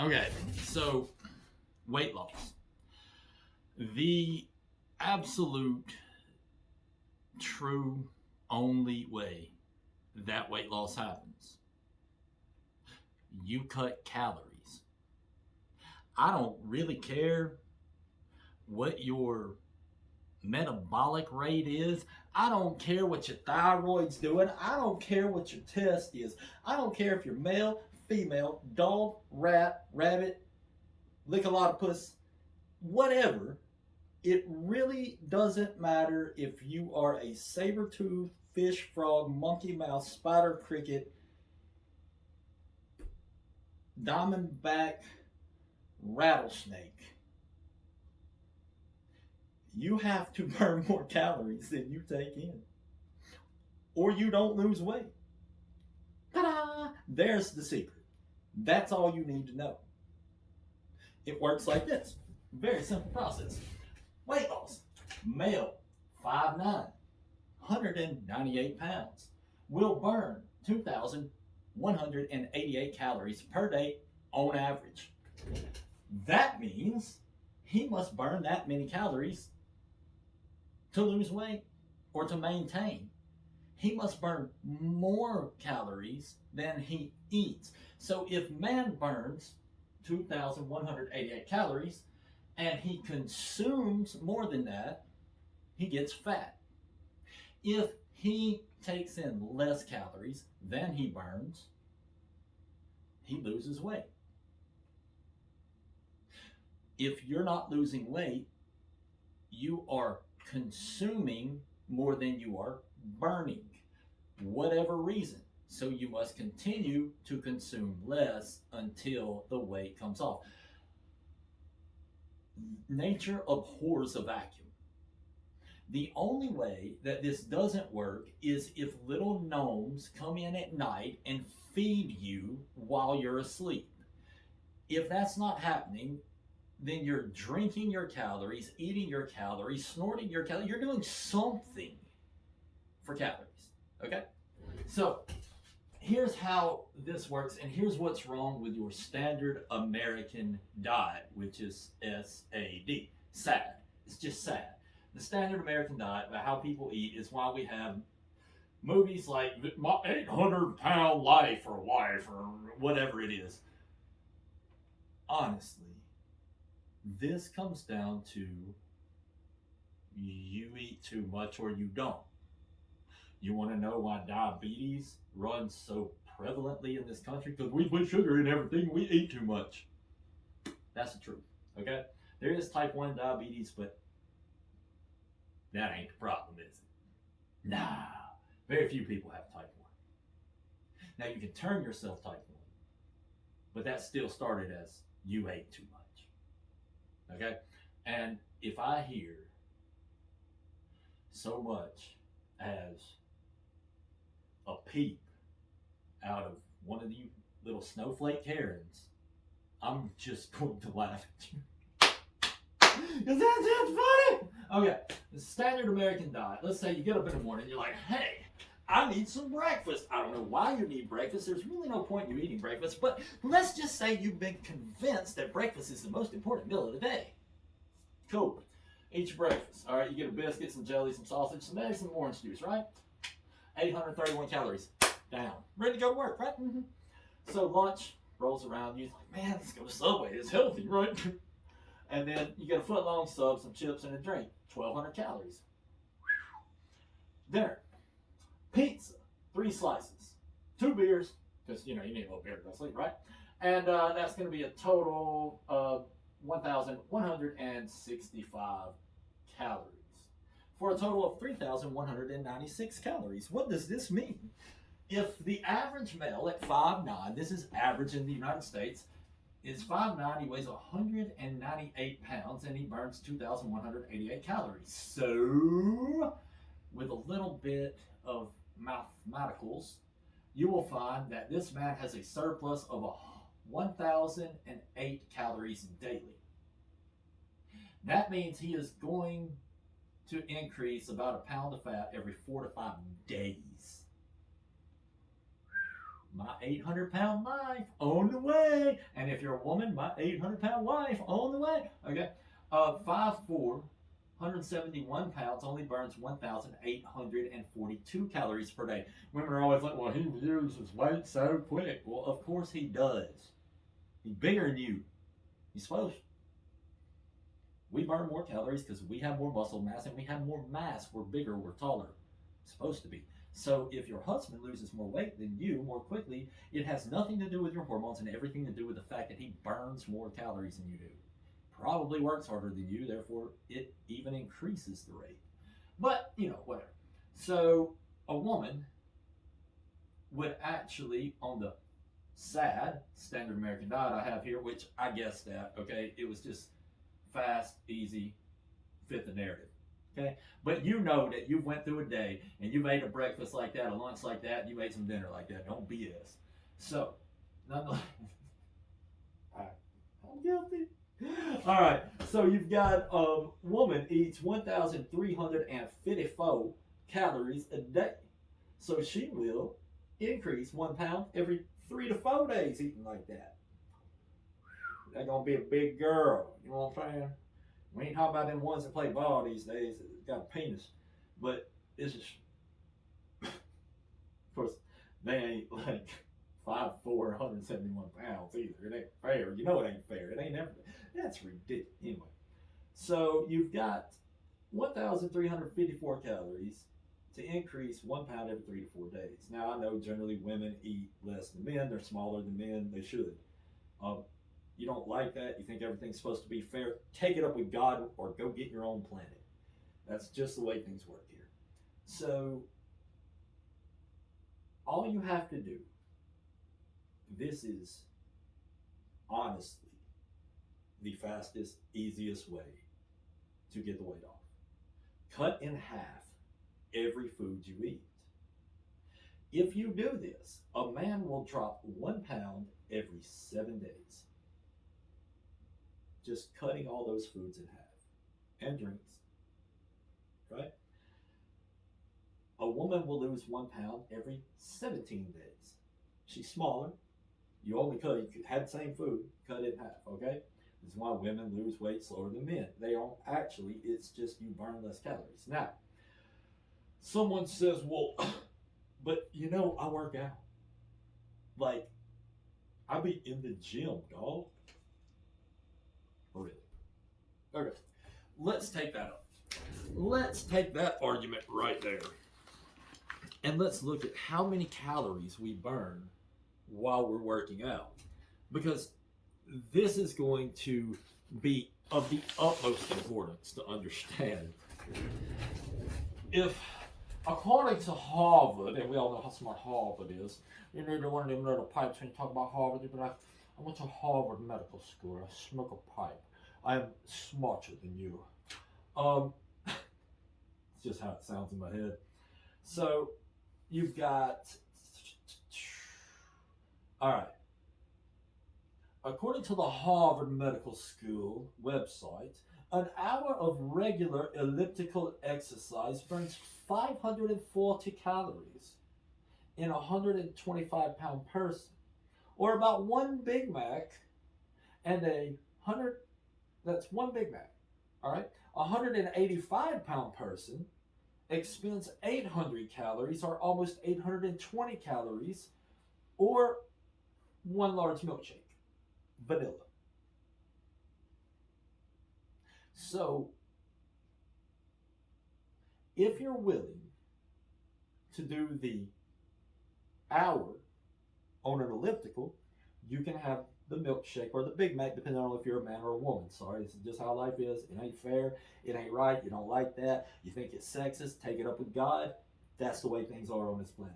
Okay, so weight loss. The absolute true only way that weight loss happens, you cut calories. I don't really care what your metabolic rate is. I don't care what your thyroid's doing. I don't care what your test is. I don't care if you're male, female, dog, rat, rabbit, lick a lot of puss, whatever. It really doesn't matter if you are a saber tooth, fish, frog, monkey mouse, spider, cricket, diamondback, rattlesnake. You have to burn more calories than you take in, or you don't lose weight. Ta-da! There's the secret. That's all you need to know. It works like this. Very simple process. Weight loss. Male, 5'9", 198 pounds, will burn 2,188 calories per day on average. That means he must burn that many calories to lose weight or to maintain. He must burn more calories than he eats. So if man burns 2,188 calories and he consumes more than that, he gets fat. If he takes in less calories than he burns, he loses weight. If you're not losing weight, you are consuming more than you are burning, whatever reason. So you must continue to consume less until the weight comes off. Nature abhors a vacuum. The only way that this doesn't work is if little gnomes come in at night and feed you while you're asleep. If that's not happening, then you're drinking your calories, eating your calories, snorting your calories. You're doing something for calories. Okay? So here's how this works, and here's what's wrong with your standard American diet, which is SAD. Sad. It's just sad. The standard American diet, about how people eat, is why we have movies like My 800-Pound Life or Wife or whatever it is. Honestly, this comes down to you eat too much or you don't. You want to know why diabetes runs so prevalently in this country? Because we put sugar in everything, we eat too much. That's the truth, okay? There is type 1 diabetes, but that ain't the problem, is it? Nah, very few people have type 1. Now, you can turn yourself type 1, but that still started as you ate too much, okay? And if I hear so much as a peep out of one of you little snowflake Karens, I'm just going to laugh at you. Because that's just funny. Okay, the standard American diet. Let's say you get up in the morning and you're like, hey, I need some breakfast. I don't know why you need breakfast. There's really no point in you eating breakfast. But let's just say you've been convinced that breakfast is the most important meal of the day. Cool. Eat your breakfast. All right, you get a biscuit, some jelly, some sausage, some eggs, some orange juice, right? 831 calories. Down. Ready to go to work, right? Mm-hmm. So lunch rolls around. You're like, man, let's go to Subway. It's healthy, right? And then you get a foot long sub, some chips, and a drink. 1,200 calories. Dinner. Pizza. 3 slices. 2 beers, because, you need a little beer to go to sleep, right? And that's going to be a total of 1,165 calories. For a total of 3,196 calories. What does this mean? If the average male at 5'9", this is average in the United States, is 5'9", he weighs 198 pounds, and he burns 2,188 calories. So, with a little bit of mathematicals, you will find that this man has a surplus of 1,008 calories daily. That means he is going to increase about a pound of fat every 4 to 5 days. my 800-pound wife on the way. And if you're a woman, my 800-pound wife on the way. Okay. 5'4", 171 pounds only burns 1,842 calories per day. Women are always like, well, he loses weight so quick. Well, of course he does. He's bigger than you. He's supposed to. We burn more calories because we have more muscle mass and we have more mass. We're bigger, we're taller. Supposed to be. So if your husband loses more weight than you more quickly, it has nothing to do with your hormones and everything to do with the fact that he burns more calories than you do. Probably works harder than you, therefore it even increases the rate. But, whatever. So a woman would actually, on the SAD, standard American diet I have here, which I guessed that, okay, it was just fast, easy, fit the narrative. Okay, but you know that you went through a day and you ate a breakfast like that, a lunch like that, and you ate some dinner like that. Don't BS. So, nonetheless, I'm guilty. All right, so you've got woman eats 1,354 calories a day, so she will increase 1 pound every 3 to 4 days eating like that. That's gonna be a big girl. You know what I'm saying? We ain't talking about them ones that play ball these days that got a penis. But it's just, of course, they ain't like 5'4", 171 pounds either. It ain't fair. You know it ain't fair. It ain't ever. That's ridiculous. Anyway, so you've got 1,354 calories to increase 1 pound every 3 to 4 days. Now, I know generally women eat less than men. They're smaller than men. They should. You don't like that, you think everything's supposed to be fair, take it up with God or go get your own planet. That's just the way things work here. So, all you have to do, this is honestly the fastest, easiest way to get the weight off. Cut in half every food you eat. If you do this, a man will drop 1 pound every 7 days. Just cutting all those foods in half. And drinks. Right? A woman will lose 1 pound every 17 days. She's smaller. You had the same food, cut it in half, okay? This is why women lose weight slower than men. They don't actually, it's just you burn less calories. Now, someone says, well, but I work out. Like, I be in the gym, dog. Really? Okay. Let's take that up. Let's take that argument right there. And let's look at how many calories we burn while we're working out. Because this is going to be of the utmost importance to understand. If, according to Harvard, and we all know how smart Harvard is, you need to learn them little pipes when you talk about Harvard. You'd be like, I went to Harvard Medical School. I smoke a pipe. I am smarter than you. It's just how it sounds in my head. So you've got, all right. According to the Harvard Medical School website, an hour of regular elliptical exercise burns 540 calories in a 125-pound person, or about 1 Big Mac and that's 1 Big Mac, all right? A 185-pound person expends 800 calories, or almost 820 calories, or 1 large milkshake, vanilla. So, if you're willing to do the hour on an elliptical, you can have the milkshake or the Big Mac, depending on if you're a man or a woman. Sorry, this is just how life is. It ain't fair. It ain't right. You don't like that. You think it's sexist. Take it up with God. That's the way things are on this planet.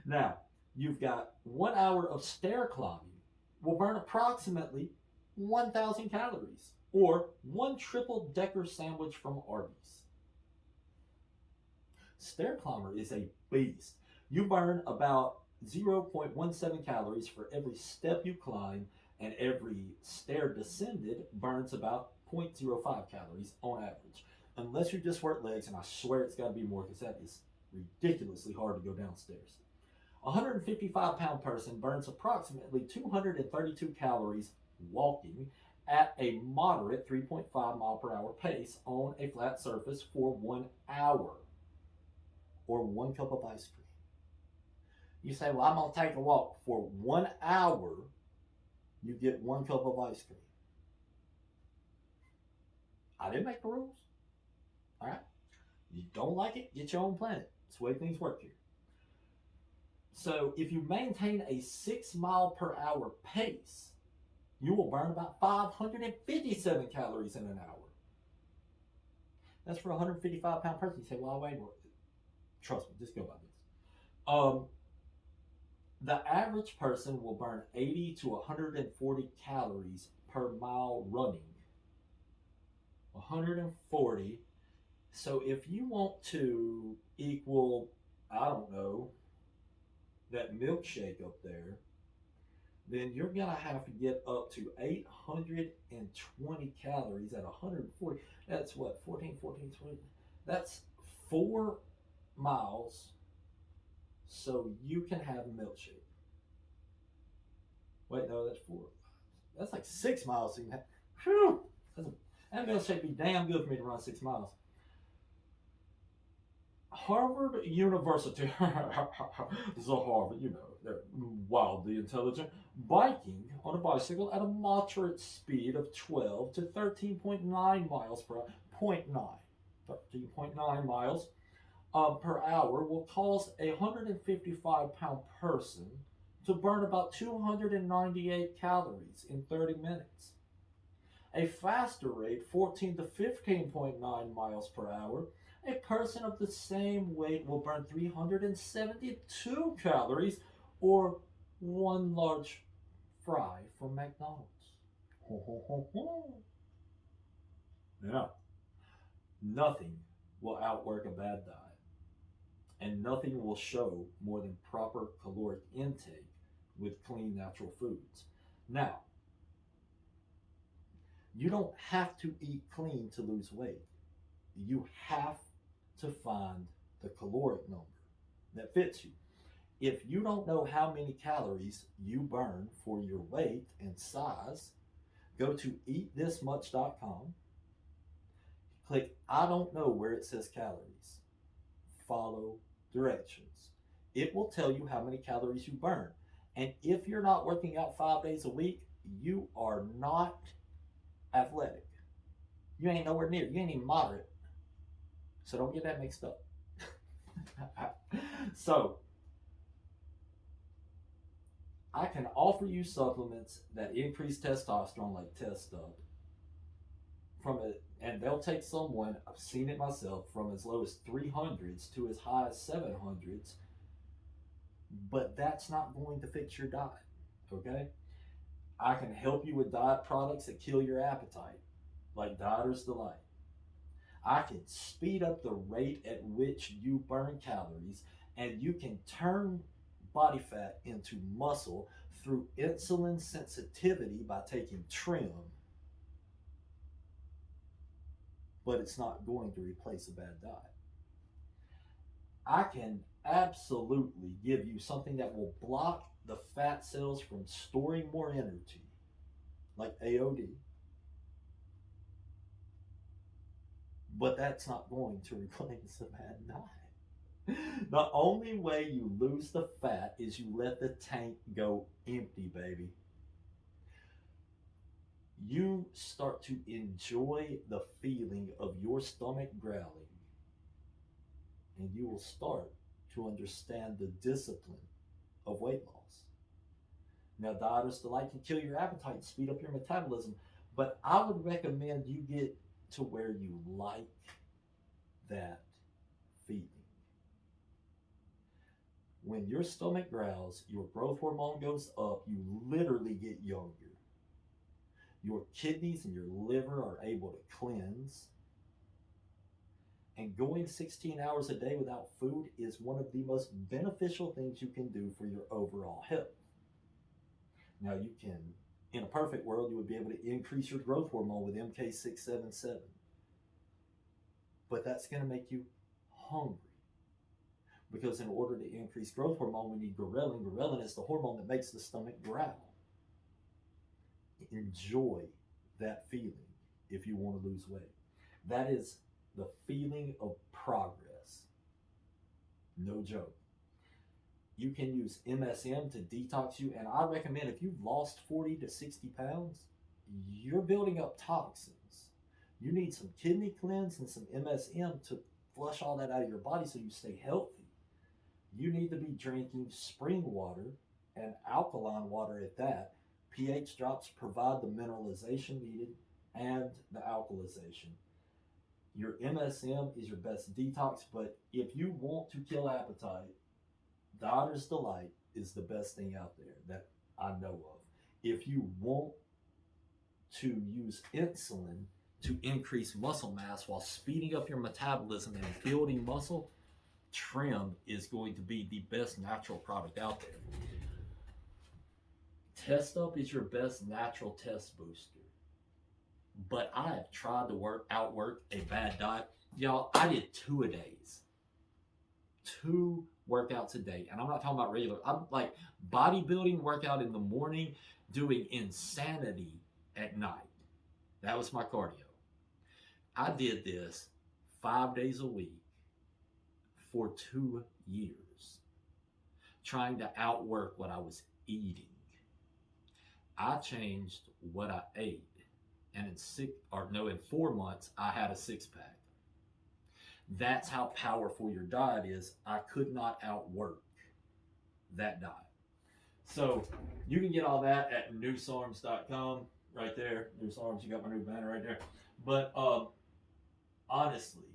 Now, you've got 1 hour of stair climbing will burn approximately 1,000 calories, or 1 triple-decker sandwich from Arby's. Stair climber is a beast. You burn about 0.17 calories for every step you climb, and every stair descended burns about 0.05 calories on average. Unless you just work legs, and I swear it's got to be more because that is ridiculously hard to go downstairs. A 155-pound person burns approximately 232 calories walking at a moderate 3.5 mile per hour pace on a flat surface for 1 hour, or 1 cup of ice cream. You say, well, I'm going to take a walk for 1 hour. You get 1 cup of ice cream. I didn't make the rules. All right. You don't like it, get your own planet. That's the way things work here. So if you maintain a 6 mile per hour pace, you will burn about 557 calories in an hour. That's for a 155-pound person. You say, well, I weigh more. Trust me, just go by this. The average person will burn 80 to 140 calories per mile running. 140. So if you want to equal, I don't know, that milkshake up there, then you're going to have to get up to 820 calories at 140. That's what, 14, 14, 20? That's 4 miles so you can have a milkshake. Wait, no, that's 4. That's like 6 miles so you can have. Whew, that milkshake be damn good for me to run 6 miles. Harvard University, this is a Harvard, you know, they're wildly intelligent, biking on a bicycle at a moderate speed of 12 to 13.9 miles per hour, 13.9 miles per hour will cause a 155-pound person to burn about 298 calories in 30 minutes. A faster rate, 14 to 15.9 miles per hour, a person of the same weight will burn 372 calories, or 1 large fry from McDonald's. Ho, ho, ho, ho. Yeah. Nothing will outwork a bad diet, and nothing will show more than proper caloric intake with clean natural foods. Now, you don't have to eat clean to lose weight. You have to find the caloric number that fits you. If you don't know how many calories you burn for your weight and size, go to eatthismuch.com, click I don't know where it says calories, follow directions. It will tell you how many calories you burn. And if you're not working out 5 days a week, you are not athletic. You ain't nowhere near. You ain't even moderate. So don't get that mixed up. So I can offer you supplements that increase testosterone, like Test Up, from it, and they'll take someone, I've seen it myself, from as low as 300s to as high as 700s, but that's not going to fix your diet, okay? I can help you with diet products that kill your appetite, like Dieter's Delight. I can speed up the rate at which you burn calories, and you can turn body fat into muscle through insulin sensitivity by taking Trim, but it's not going to replace a bad diet. I can absolutely give you something that will block the fat cells from storing more energy, like AOD, but that's not going to replace a bad diet. The only way you lose the fat is you let the tank go empty, baby. You start to enjoy the feeling of your stomach growling, and you will start to understand the discipline of weight loss. Now, Dieter's Delight can kill your appetite and speed up your metabolism, but I would recommend you get to where you like that feeling. When your stomach growls, your growth hormone goes up, you literally get younger. Your kidneys and your liver are able to cleanse. And going 16 hours a day without food is one of the most beneficial things you can do for your overall health. Now, you can, in a perfect world, you would be able to increase your growth hormone with MK677. But that's going to make you hungry. Because in order to increase growth hormone, we need ghrelin. Ghrelin is the hormone that makes the stomach growl. Enjoy that feeling if you want to lose weight. That is the feeling of progress. No joke. You can use MSM to detox you, and I recommend if you've lost 40 to 60 pounds, you're building up toxins. You need some kidney cleanse and some MSM to flush all that out of your body so you stay healthy. You need to be drinking spring water and alkaline water at that. pH drops provide the mineralization needed and the alkalization. Your MSM is your best detox, but if you want to kill appetite, Daughter's Delight is the best thing out there that I know of. If you want to use insulin to increase muscle mass while speeding up your metabolism and building muscle, Trim is going to be the best natural product out there. Test Up is your best natural test booster. But I have tried to outwork a bad diet. Y'all, I did 2-a-days. 2 workouts a day. And I'm not talking about regular. I'm like bodybuilding workout in the morning, doing insanity at night. That was my cardio. I did this 5 days a week for 2 years, trying to outwork what I was eating. I changed what I ate, and in 4 months, I had a 6-pack. That's how powerful your diet is. I could not outwork that diet. So you can get all that at noosarms.com right there. Noose Arms, you got my new banner right there. But honestly,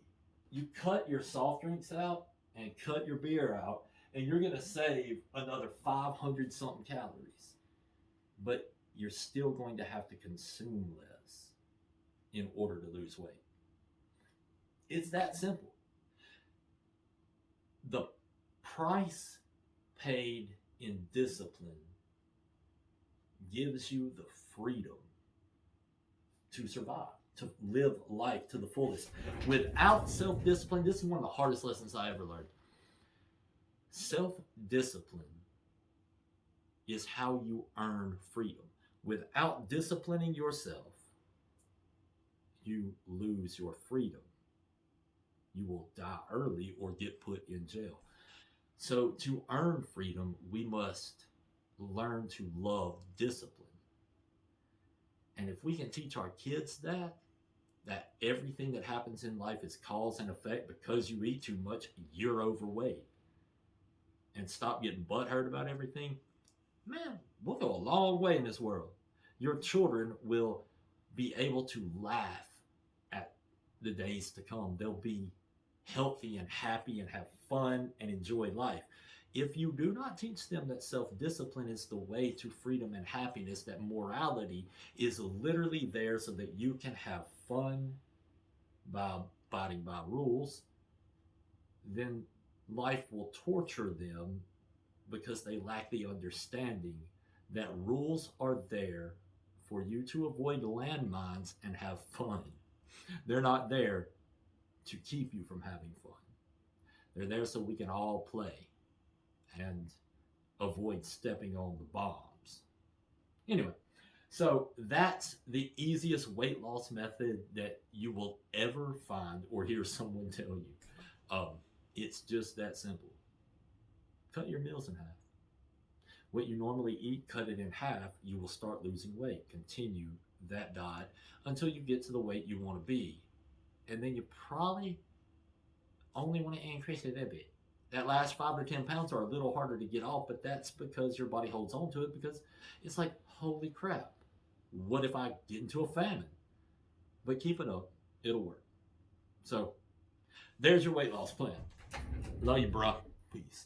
you cut your soft drinks out and cut your beer out, and you're going to save another 500 something calories. But you're still going to have to consume less in order to lose weight. It's that simple. The price paid in discipline gives you the freedom to survive, to live life to the fullest. Without self-discipline, this is one of the hardest lessons I ever learned. Self-discipline is how you earn freedom. Without disciplining yourself, you lose your freedom. You will die early or get put in jail. So to earn freedom, we must learn to love discipline. And if we can teach our kids that everything that happens in life is cause and effect, because you eat too much, you're overweight, and stop getting butthurt about everything, man, we'll go a long way in this world. Your children will be able to laugh at the days to come. They'll be healthy and happy and have fun and enjoy life. If you do not teach them that self-discipline is the way to freedom and happiness, that morality is literally there so that you can have fun by abiding by rules, then life will torture them because they lack the understanding that rules are there for you to avoid landmines and have fun. They're not there to keep you from having fun. They're there so we can all play and avoid stepping on the bombs. Anyway, so that's the easiest weight loss method that you will ever find or hear someone tell you. It's just that simple. Cut your meals in half. What you normally eat, cut it in half. You will start losing weight. Continue that diet until you get to the weight you want to be. And then you probably only want to increase it a bit. That last 5 or 10 pounds are a little harder to get off, but that's because your body holds on to it, because it's like, holy crap, what if I get into a famine? But keep it up, it'll work. So there's your weight loss plan. Love you, bro. Peace.